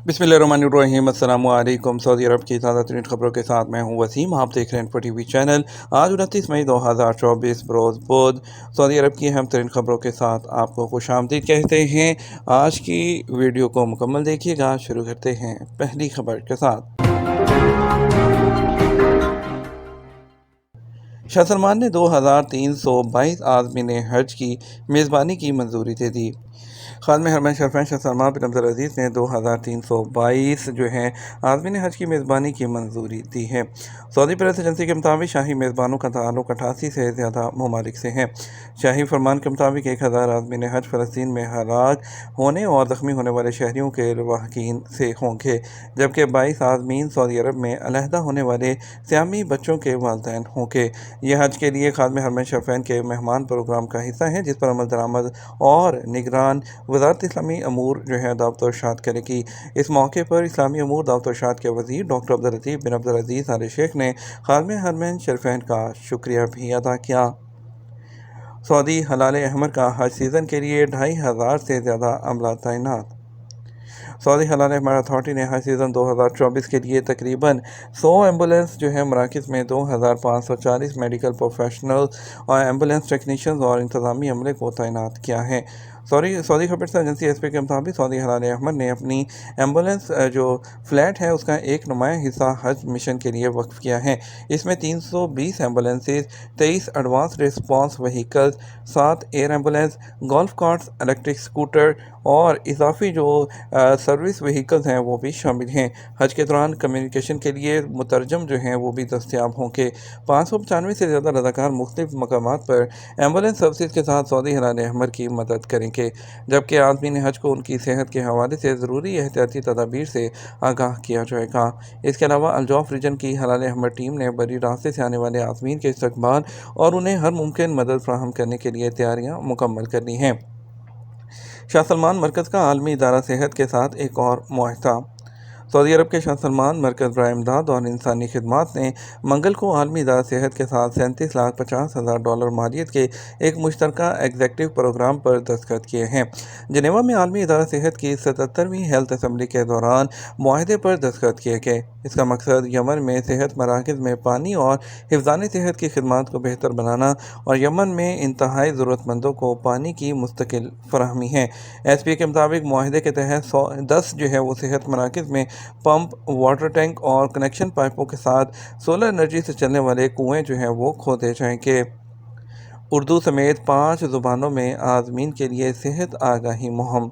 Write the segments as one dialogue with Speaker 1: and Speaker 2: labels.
Speaker 1: बिस्मिल्लाहिर्रहमानिर्रहीम। अस्सलामु अलैकुम। सऊदी अरब की ताज़ा तरीन खबरों के साथ मैं हूं वसीम। आप देख रहे हैं इन्फो टीवी चैनल। आज 29 मई 2024 बरोज़ बुध सऊदी अरब की अहम तरीन खबरों के साथ आपको खुशामदीद कहते हैं। आज की वीडियो को मुकम्मल देखिएगा। शुरू करते हैं पहली खबर के साथ। शाह सलमान ने 2322 आज़मीन हज की मेज़बानी की मंजूरी दे दी। खादम हरमैन शरफैन शाह सलमान बिन अब्दुल अज़ीज़ ने 2322 जो है आज़मीन हज की मेज़बानी की मंजूरी दी है। सऊदी प्रेस एजेंसी के मुताबिक शाही मेज़बानों का ताल्लुक 88 से ज़्यादा ममालिक से है। शाही फरमान के मुताबिक 1000 आज़मीन हज फ़लस्तीन में हलाक होने और ज़ख्मी होने वाले शहरियों के लवाहकीन से होंगे, जबकि 22 आज़मीन सऊदी अरब में अलहदा होने वाले सियामी बच्चों के वालिदैन होंगे। यह हज के लिए खादम हरमैन शरफैन के मेहमान प्रोग्राम का हिस्सा है, जिस पर अमल दरामद और निगरान वज़ारत इस्लामी अमूर जो है दावत और इरशाद करेगी। इस मौके पर इस्लामी अमूर दावत और इरशाद के वज़ीर डॉक्टर अब्दुल लतीफ़ बिन अब्दुल अज़ीज़ आल शेख ने खादम हरमैन शरफैन का शुक्रिया भी अदा किया। सऊदी हलाल अहमर का हज सीज़न के लिए 2500 से ज़्यादा अमला तैनात। सऊदी हलाल अहमर अथॉरिटी ने हज सीज़न 2024 के लिए तकरीबन 100 एम्बुलेंस जो है मराकज़ में 2540 मेडिकल प्रोफेशनल और एम्बुलेंस टेक्नीशियंस और इंतज़ामी अमले को तैनात किया है। सऊदी खबर एजेंसी एसपी के मुताबिक सऊदी हलाल अहमर ने अपनी एम्बुलेंस जो फ्लैट है उसका एक नुमाया हिस्सा हज मिशन के लिए वक्फ किया है। इसमें 320 ambulances, 23 advance response vehicles, 7 air ambulance, golf carts, electric scooter और इजाफी जो सर्विस व्हीकल्स हैं वो भी शामिल हैं। हज के दौरान कम्युनिकेशन के लिए मुतरजम जो हैं वो भी दस्तियाब होंगे। 595 से ज़्यादा रज़ाकार मुख्तलिफ मकामात पर एम्बुलेंस सर्विस के साथ सऊदी हलाल अहमर की मदद करेंगे, जबकि आज़मीन हज को उनकी सेहत के हवाले से ज़रूरी एहतियाती तदाबीर से आगाह किया जाएगा। इसके अलावा अल्जौफ रीजन की हलाल अहमर टीम ने बड़ी रास्ते से आने वाले आज़मीन के इस्तकबाल और उन्हें हर मुमकिन मदद फ्राहम करने के लिए तैयारियाँ मुकम्मल कर ली हैं। शाह सलमान मरकज़ का आलमी इदारा सेहत के साथ एक और मुआहदा। सऊदी अरब के शाह सलमान मरकज़ बराए इमदाद और इंसानी खिदमात ने मंगल को आलमी इदारा सेहत के साथ $37,50,000 मालियत के एक मुश्तरका एग्जेक्टिव प्रोग्राम पर दस्तखत किए हैं। जनेवा में आलमी इदारा सेहत की 77वीं हेल्थ असम्बली के दौरान मुआहदे पर दस्तखत किए गए। इसका मकसद यमन में सेहत मराकज़ में पानी और हिफ़्ज़ानी सेहत की खिदमात को बेहतर बनाना और यमन में इंतहाई ज़रूरतमंदों को पानी की मुस्तकिल फराहमी है। एसपी के मुताबिक मुआहदे के तहत 10 जो है वो सेहत मराकज़ में पंप, वाटर टैंक और कनेक्शन पाइपों के साथ सोलर एनर्जी से चलने वाले कुएं जो हैं वो खोदे जाएंगे। उर्दू समेत 5 ज़ुबानों में आज़मीन के लिए सेहत आगाही मुहिम।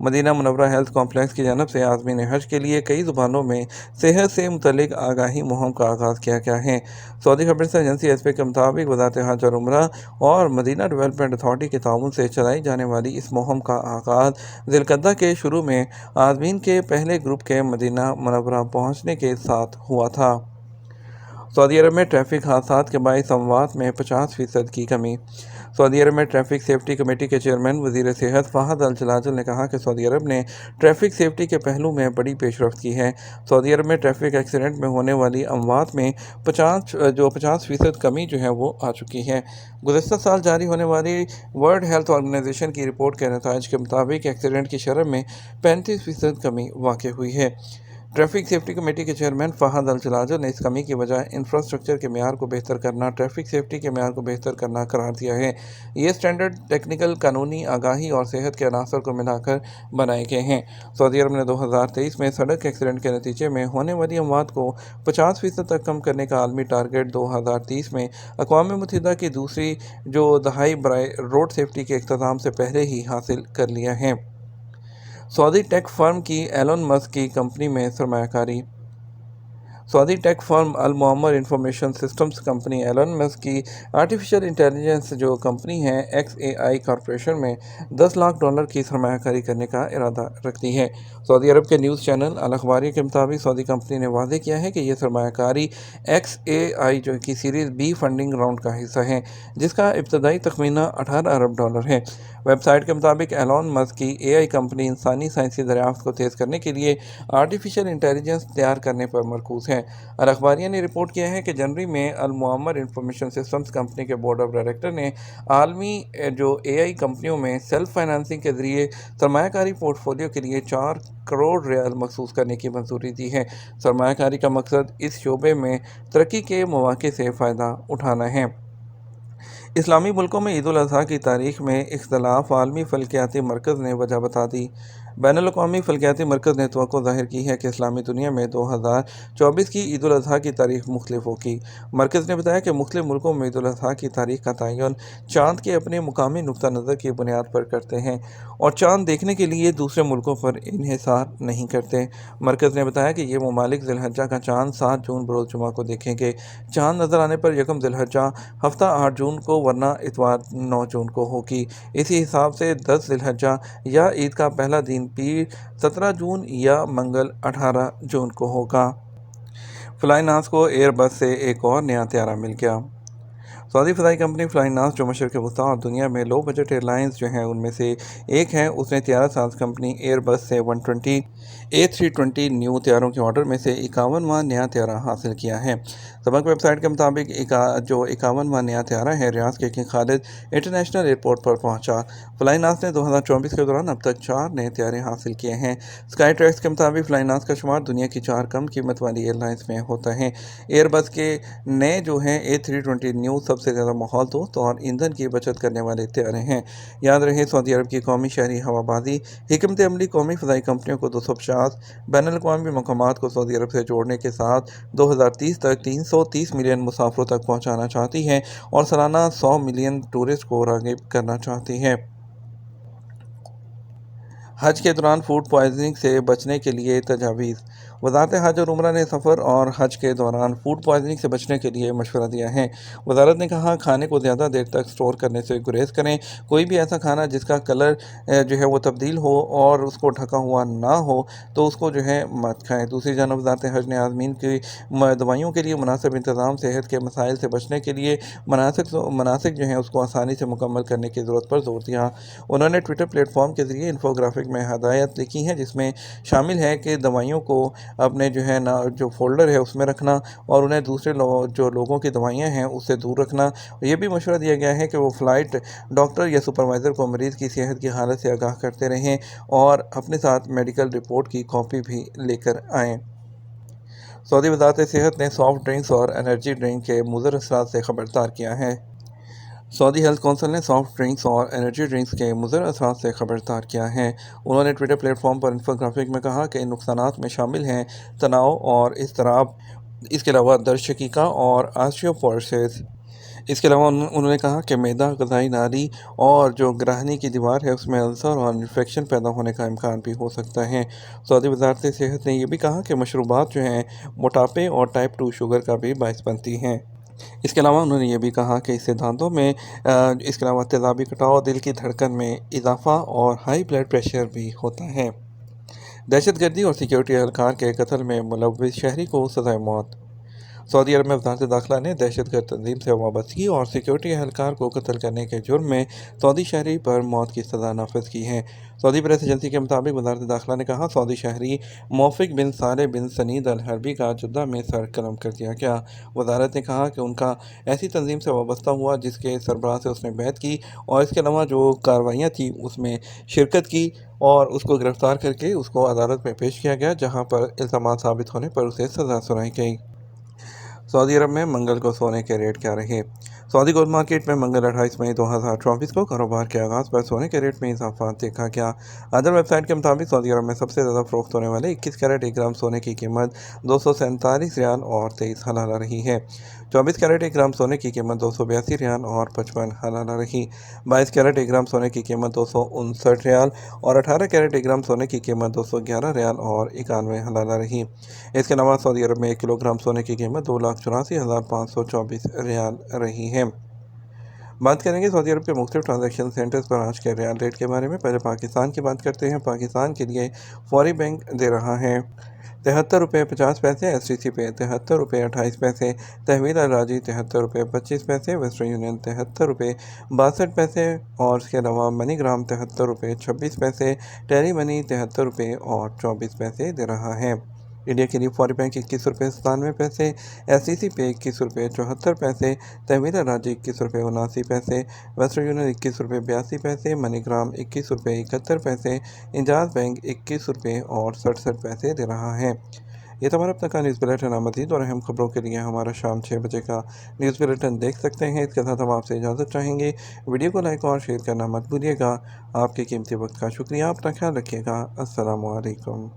Speaker 1: मदीना मुनव्वरा हेल्थ कॉम्प्लेक्स की जानब से आज़मीन हज के लिए कई ज़ुबानों में सेहत से मुतल्लिक आगाही मुहिम का आगाज़ किया गया है। सऊदी खबर एजेंसी एसपी के मुताबिक वज़ारत हज और उम्रा और मदीना डेवलपमेंट अथॉरिटी के ताउन से चलाई जाने वाली इस मुहिम का आगाज़ ज़िलक़अदा के शुरू में आज़मीन के पहले ग्रुप के मदीना मुनव्वरा पहुँचने के साथ हुआ था। सऊदी अरब में ट्रैफिक हादसात के बाइस अमवात में 50% की कमी। सऊदी अरब में ट्रैफिक सेफ्टी कमेटी के चेयरमैन वज़ीर सेहत फ़हद अल जलाजल ने कहा कि सऊदी अरब ने ट्रैफिक सेफ्टी के पहलू में बड़ी पेशरफ्त की है। सऊदी अरब में ट्रैफिक एक्सीडेंट में होने वाली अमवात में 50% कमी जो है वो आ चुकी है। गुज़श्ता साल जारी होने वाली वर्ल्ड हेल्थ ऑर्गेनाइजेशन की रिपोर्ट के नताइज के मुताबिक एक्सीडेंट की शरह में 35% कमी वाक़ई हुई है। ट्रैफिक सेफ्टी कमेटी के चेयरमैन फ़हद अल जलाजल ने इस कमी की वजह इंफ्रास्ट्रक्चर के मेयार को बेहतर करना, ट्रैफिक सेफ्टी के मेयार को बेहतर करना करार दिया है। ये स्टैंडर्ड टेक्निकल, कानूनी, आगाही और सेहत के अनासर को मिलाकर बनाए गए हैं। सऊदी अरब ने 2023 में सड़क एक्सीडेंट के नतीजे में होने वाली अमवात को 50% तक कम करने का आलमी टारगेट 2030 में अक़वाम मुत्तहिदा की दूसरी जो दहाई बराए रोड सेफ्टी के इख्तिताम से पहले ही हासिल कर लिया है। सऊदी टेक फर्म की एलन मस्क की कंपनी में सरमायाकारी। Saudi tech firm Al Moammar information systems company Elon Musk की आर्टिफिशियल इंटेलिजेंस जो कंपनी है XAI कॉरपोरेशन में $10 लाख की सरमायाकारी करने का इरादा रखती है। सऊदी अरब के न्यूज़ चैनल अल अखबारी के मुताबिक सऊदी कंपनी ने वादे किया है कि यह सरमायाकारी XAI जो कि सीरीज़ B फंडिंग राउंड का हिस्सा है, जिसका इब्तदाई तखमीना $18 अरब है। वेबसाइट के मुताबिक एलन मस्क की AI कंपनी इंसानी साइंसी दरियाफ्त को तेज़ करने के लिए आर्टिफिशियल इंटेलिजेंस तैयार करने पर मरकूज़ है। ہے। الاخباریہ نے رپورٹ کیا ہے کہ جنوری میں المعمر انفارمیشن سسٹمز کمپنی کے بورڈ آف ڈائریکٹر نے عالمی جو AI کمپنیوں میں سیلف فائنانسنگ کے ذریعے سرمایہ کاری پورٹ فولیو کے لیے 4 کروڑ ریال مخصوص کرنے کی منظوری دی ہے۔ سرمایہ کاری کا مقصد اس شعبے میں ترقی کے مواقع سے فائدہ اٹھانا ہے۔ اسلامی ملکوں میں عید الاضحیٰ کی تاریخ میں اختلاف، عالمی فلکیاتی مرکز نے وجہ بتا دی۔ بین الاقوامی فلکیاتی مرکز نے توقع ظاہر کی ہے کہ اسلامی دنیا میں 2024 کی عید الاضحیٰ کی تاریخ مختلف ہوگی۔ مرکز نے بتایا کہ مختلف ملکوں میں عید الاضحیٰ کی تاریخ کا تعین چاند کے اپنے مقامی نقطہ نظر کی بنیاد پر کرتے ہیں اور چاند دیکھنے کے لیے دوسرے ملکوں پر انحصار نہیں کرتے۔ مرکز نے بتایا کہ یہ ممالک ذی الحجہ کا چاند 7 جون بروز جمعہ کو دیکھیں گے۔ چاند نظر آنے پر یکم ذی الحجہ ہفتہ 8 جون کو ورنہ اتوار 9 جون کو ہوگی۔ اسی حساب سے 10 ذی الحجہ یا عید کا پہلا دن پیر 17 جون یا منگل 18 جون کو ہوگا۔ فلائی ناس کو ایئر بس سے ایک اور نیا طیارہ مل گیا۔ سعودی فضائی کمپنی فلائی ناس جو مشرق وسطیٰ اور دنیا میں لو بجٹ ایئر لائنز جو ہیں ان میں سے ایک ہے، اس نے طیارہ ساز کمپنی ایئر بس سے 120 A320 نیو طیاروں کے آرڈر میں سے 51واں نیا طیارہ حاصل کیا ہے۔ سبق ویب سائٹ کے مطابق جو 51واں نیا طیارہ ہے ریاض کے کنگ خالد انٹرنیشنل ایئرپورٹ پر پہنچا۔ فلائی ناس نے 2024 کے دوران اب تک 4 نئے طیارے حاصل کیے ہیں۔ اسکائی ٹریکس کے مطابق فلائی ناس کا شمار دنیا کی 4 کم قیمت والی ایئر لائنز میں ہوتا ہے۔ ایئر بس کے نئے جو ہیں A320 نیو سب سے زیادہ ماحول دوست اور ایندھن کی بچت کرنے والے طیارے ہیں۔ یاد رہے سعودی عرب کی قومی شہری ہوا بازی حکمت عملی قومی فضائی کمپنیوں کو 250 بین الاقوامی مقامات کو سعودی عرب سے جوڑنے کے ساتھ 2030 تک 330 ملین مسافروں تک پہنچانا چاہتی ہے اور سالانہ 100 ملین ٹورسٹ کو راغب کرنا چاہتی ہے۔ حج کے دوران فوڈ پوائزننگ سے بچنے کے لیے تجاویز۔ وزارت حج اور عمرہ نے سفر اور حج کے دوران فوڈ پوائزننگ سے بچنے کے لیے مشورہ دیا ہے۔ وزارت نے کہا کھانے کو زیادہ دیر تک سٹور کرنے سے گریز کریں۔ کوئی بھی ایسا کھانا جس کا کلر جو ہے وہ تبدیل ہو اور اس کو ڈھکا ہوا نہ ہو تو اس کو جو ہے مت کھائیں۔ دوسری جانب وزارت حج نے عازمین کی دوائیوں کے لیے مناسب انتظام، صحت کے مسائل سے بچنے کے لیے مناسک جو ہیں اس کو آسانی سے مکمل کرنے کی ضرورت پر زور دیا۔ انہوں نے ٹویٹر پلیٹ فارم کے ذریعے انفوگرافک میں ہدایت لکھی ہیں جس میں شامل ہے کہ دوائیوں کو اپنے جو ہے جو فولڈر ہے اس میں رکھنا اور انہیں دوسرے جو لوگوں کی دوائیاں ہیں اس سے دور رکھنا۔ یہ بھی مشورہ دیا گیا ہے کہ وہ فلائٹ ڈاکٹر یا سپروائزر کو مریض کی صحت کی حالت سے آگاہ کرتے رہیں اور اپنے ساتھ میڈیکل رپورٹ کی کاپی بھی لے کر آئیں۔ سعودی وزارت صحت نے سافٹ ڈرنکس اور انرجی ڈرنک کے مضر اثرات سے خبردار کیا ہے۔ سعودی ہیلتھ کونسل نے سافٹ ڈرنکس اور انرجی ڈرنکس کے مضر اثرات سے خبردار کیا ہے۔ انہوں نے ٹویٹر پلیٹ فارم پر انفوگرافک میں کہا کہ ان نقصانات میں شامل ہیں تناؤ اور اضطراب، اس کے علاوہ درد شقیقہ اور آسٹیوپوروسس۔ اس کے علاوہ انہوں نے کہا کہ معدہ، غذائی نالی اور جو گرہنی کی دیوار ہے اس میں السر اور انفیکشن پیدا ہونے کا امکان بھی ہو سکتا ہے۔ سعودی وزارت صحت نے یہ بھی کہا کہ مشروبات جو ہیں موٹاپے اور ٹائپ 2 شوگر کا بھی باعث بنتی ہیں۔ اس کے علاوہ انہوں نے یہ بھی کہا کہ اس سے دانتوں میں اس کے علاوہ تیزابی کٹاؤ، دل کی دھڑکن میں اضافہ اور ہائی بلڈ پریشر بھی ہوتا ہے۔ دہشت گردی اور سیکیورٹی اہلکار کے قتل میں ملوث شہری کو سزائے موت۔ سعودی عرب میں وزارت داخلہ نے دہشت گرد تنظیم سے وابستگی اور سیکیورٹی اہلکار کو قتل کرنے کے جرم میں سعودی شہری پر موت کی سزا نافذ کی ہے۔ سعودی پریس ایجنسی کے مطابق وزارت داخلہ نے کہا سعودی شہری موفق بن صالح بن سنید الحربی کا جدہ میں سر قلم کر دیا گیا۔ وزارت نے کہا کہ ان کا ایسی تنظیم سے وابستہ ہوا جس کے سربراہ سے اس نے بیعت کی اور اس کے علاوہ جو کارروائیاں تھیں اس میں شرکت کی اور اس کو گرفتار کر کے اس کو عدالت میں پیش کیا گیا جہاں پر الزامات ثابت ہونے پر اسے سزا سنائی گئی۔ سعودی عرب میں منگل کو سونے کے ریٹ کیا رہے۔ سعودی گولڈ مارکیٹ میں منگل 28 مئی 2024 کو کاروبار کے آغاز پر سونے کے ریٹ میں اضافہ دیکھا گیا۔ ادر ویب سائٹ کے مطابق سعودی عرب میں سب سے زیادہ فروخت ہونے والے 21 کیرٹ 1 گرام سونے کی قیمت 247 ریال اور 23 حلالہ رہی ہے۔ 24 کیرٹ 1 گرام سونے کی قیمت 282 ریال اور 55 حلالہ رہی۔ 22 کیرٹ 1 گرام سونے کی قیمت 259 ریال اور 18 کیرٹ 1 گرام سونے کی قیمت 211 ریال اور 91 حلالہ رہی۔ اس کے علاوہ سعودی عرب میں 1 کلو گرام سونے کی قیمت 2,84,524 ریال رہی ہے۔ بات کریں گے سعودی عرب کے مختلف ٹرانزیکشن سینٹرز پر آج کے ریال ریٹ کے بارے میں۔ پہلے پاکستان کی بات کرتے ہیں۔ پاکستان کے لیے فوری بینک دے رہا ہے 73 روپے 50 پیسے، STC پہ 73 روپے 28 پیسے، تحویل الراجی 73 روپے 25 پیسے، ویسٹرن یونین 73 روپے 62 پیسے اور اس کے علاوہ منی گرام 73 روپے 26 پیسے، ٹیلی منی 73 روپے اور 24 پیسے دے رہا ہے۔ इंडिया के लिए फौरी बैंक 21 रुपये 97 पैसे, SCC पे 21 रुपये 74 पैसे, तहवीला राज्य 21 रुपये 79 पैसे, वेस्टर्न यूनियन 21 रुपये 82 पैसे, मनीग्राम 21 रुपये 71 पैसे, इंजाज बैंक 21 रुपये 67 पैसे दे रहा है। ये तो हमारा अब तक का न्यूज़ बुलेटिन है। मज़ीद और अहम खबरों के लिए हमारा शाम 6 बजे का न्यूज़ बुलेटिन देख सकते हैं। इसके साथ हम आपसे इजाज़त चाहेंगे। वीडियो को लाइक और शेयर करना मत भूलिएगा। आपके कीमती वक्त का शुक्रिया। अपना ख्याल रखिएगा। अस्सलामु अलैकुम।